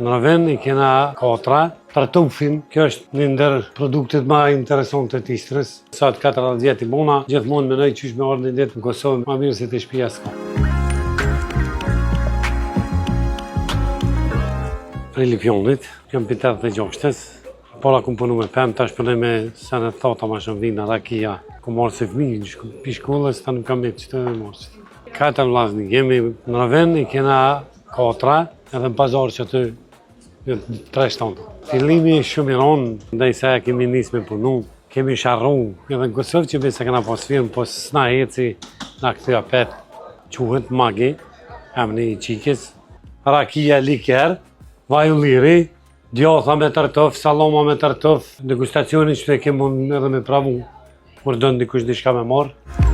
Në Raven i kena katra, tartufin, kjo është një ndër produktet ma interesante të Istrës. Sa të 4 vjet i bona, gjithmonë menoj qysh me ardhur një ditë në Kosovë, ma mirë se të shtëpia s'ka. Prej Lipjonit, jam për 86-tës, pola kum punu me pemë, tash punoj me senet thota ma shumë vina, rakia. Ku marrë se fëmijë, pi shkollës, ta nuk kam me qëtë dhe marrë. 4 vllazni, jemi në Raven i kena 4, edhe në pazar që aty 3 shtanë. Fillimi shumë i ronë, ndaj se kemi nisë me punu, kemi sharru, edhe në Kosovë që se kena pas firmë, po s'na heci, na këtëja pet, quhet Magi, emni i qikës, rakia liker, vaj ulliri, djotha me tërtof, saloma me tërtof, degustacionin që të kemë edhe me pravu, kur dënë dikush diçka me marë.